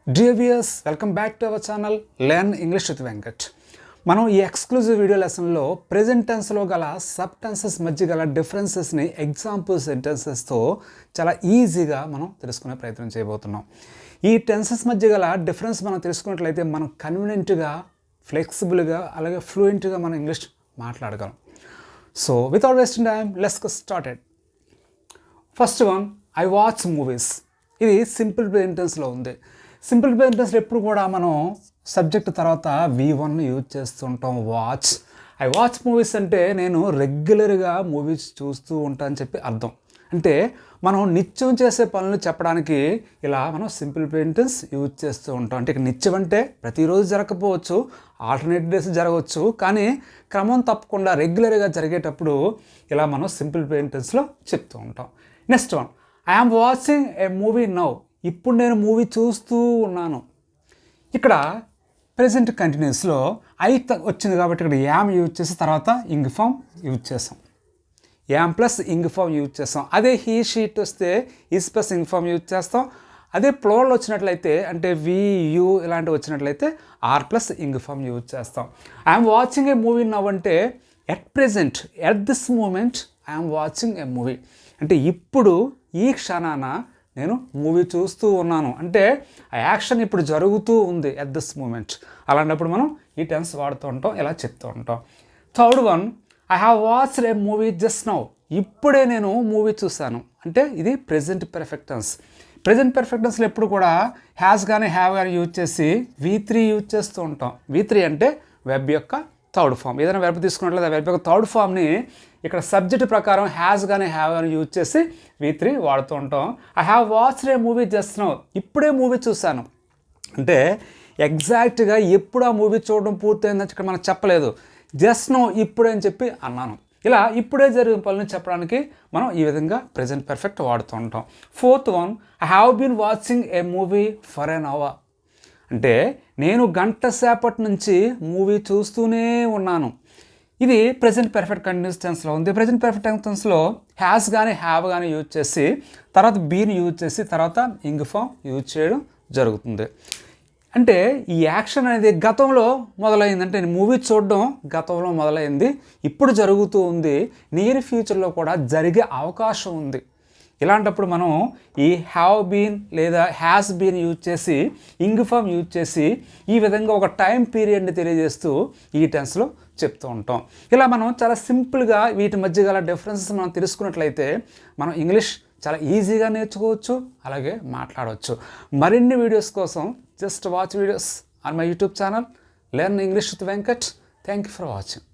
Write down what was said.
Dear viewers, welcome back to our channel Learn English with Venkat. మనం ఈ exclusive video లెసన్లో present టెన్స్లో గల sub tenses మధ్య గల డిఫరెన్సెస్ని ఎగ్జాంపుల్ సెంటెన్సెస్తో చాలా ఈజీగా మనం తెలుసుకునే ప్రయత్నం చేయబోతున్నాం. ఈ టెన్సెస్ మధ్య గల డిఫరెన్స్ మనం తెలుసుకున్నట్లయితే మనం కన్వీనియంట్గా, ఫ్లెక్సిబుల్గా, అలాగే ఫ్లూయెంట్గా మనం ఇంగ్లీష్ మాట్లాడగలం. So without wasting time let's get started. First one, I watch movies. ఇది సింపుల్ ప్రెజెంట్ టెన్స్లో ఉంది. సింపుల్ ప్రెజెంట్ టెన్స్లో ఎప్పుడు కూడా మనం సబ్జెక్ట్ తర్వాత V1 యూజ్ చేస్తుంటాం. వాచ్, ఐ వాచ్ మూవీస్ అంటే నేను రెగ్యులర్గా మూవీస్ చూస్తూ ఉంటాను అని చెప్పి అర్థం. అంటే మనం నిత్యం చేసే పనులు చెప్పడానికి ఇలా మనం సింపుల్ ప్రెజెంట్ టెన్స్ యూజ్ చేస్తూ ఉంటాం. అంటే నిత్యం అంటే ప్రతిరోజు జరగకపోవచ్చు, ఆల్టర్నేట్ డేస్ జరగవచ్చు, కానీ క్రమం తప్పకుండా రెగ్యులర్గా జరిగేటప్పుడు ఇలా మనం సింపుల్ ప్రెజెంట్ టెన్స్లో చెప్తూ ఉంటాం. Next one, I am watching a movie now. ఇప్పుడు నేను మూవీ చూస్తూ ఉన్నాను. ఇక్కడ ప్రెజెంట్ కంటిన్యూస్లో ఐ వచ్చింది కాబట్టి ఇక్కడ యామ్ యూజ్ చేసి తర్వాత ఇంగ్ ఫామ్ యూజ్ చేస్తాం. Am plus ing form use చేస్తాం. అదే హీ షీట్ వస్తే is plus ing form use చేస్తాం. అదే ప్లోరల్ వచ్చినట్లయితే అంటే వి యూ ఇలాంటివి వచ్చినట్లయితే are plus ing form use చేస్తాం. I'm watching a movie now అంటే at present, at this moment I'm watching a movie అంటే ఇప్పుడు ఈ క్షణాన నేను మూవీ చూస్తూ ఉన్నాను. అంటే ఆ యాక్షన్ ఇప్పుడు జరుగుతూ ఉంది ఎట్ దిస్ మూమెంట్. అలాంటప్పుడు మనం ఈ టెన్స్ వాడుతూ ఉంటాం, ఇలా చెప్తూ ఉంటాం. Third one, I have watched a movie just now. ఇప్పుడే నేను మూవీ చూశాను అంటే ఇది present perfect tense. Present perfect టెన్స్లో ఎప్పుడు కూడా హ్యాస్ కానీ హ్యావ్ కానీ యూజ్ చేసి V3 యూజ్ చేస్తూ ఉంటాం. V3 అంటే వెబ్ యొక్క థర్డ్ ఫామ్. ఏదైనా వెబ్ తీసుకున్నట్లయితే వెబ్ యొక్క థర్డ్ ఫామ్ని ఇక్కడ సబ్జెక్ట్ ప్రకారం హ్యాస్ కానీ హ్యావ్ కానీ యూజ్ చేసి V3 వాడుతూ ఉంటాం. I have watched a movie just now. ఇప్పుడే మూవీ చూశాను అంటే ఎగ్జాక్ట్గా ఎప్పుడు ఆ మూవీ చూడడం పూర్తయిందని ఇక్కడ మనం చెప్పలేదు. జస్ట్ నౌ ఇప్పుడే అని చెప్పి అన్నాను. ఇలా ఇప్పుడే జరిగిన పనులను చెప్పడానికి మనం ఈ విధంగా ప్రెజెంట్ పర్ఫెక్ట్ వాడుతూ ఉంటాం. Fourth one, I have been watching a movie for an hour అంటే నేను గంట సేపటి నుంచి మూవీ చూస్తూనే ఉన్నాను. ఇది ప్రెజెంట్ పర్ఫెక్ట్ కంటిన్యూస్ టెన్స్లో ఉంది. ప్రెజెంట్ పర్ఫెక్ట్ టెన్స్లో హ్యాస్ కానీ హ్యావ్ కానీ యూజ్ చేసి తర్వాత బీన్ యూజ్ చేసి తర్వాత ఇంగ్ ఫామ్ యూజ్ చేయడం జరుగుతుంది. అంటే ఈ యాక్షన్ అనేది గతంలో మొదలైంది. అంటే మూవీ చూడడం గతంలో మొదలైంది, ఇప్పుడు జరుగుతూ ఉంది, నియర్ ఫ్యూచర్లో కూడా జరిగే అవకాశం ఉంది. ఇలాంటప్పుడు మనం ఈ హ్యావ్ బీన్ లేదా హ్యాస్ బీన్ యూజ్ చేసి ఇంగ్ ఫామ్ యూజ్ చేసి ఈ విధంగా ఒక టైం పీరియడ్ని తెలియజేస్తూ ఈ టెన్స్లో చెప్తూ ఉంటాం. ఇలా మనం చాలా సింపుల్గా వీటి మధ్య గల డిఫరెన్సెస్ మనం తెలుసుకున్నట్లయితే మనం ఇంగ్లీష్ చాలా ఈజీగా నేర్చుకోవచ్చు, అలాగే మాట్లాడవచ్చు. మరిన్ని వీడియోస్ కోసం just watch videos on my YouTube channel learn English with Venkat. Thank you for watching.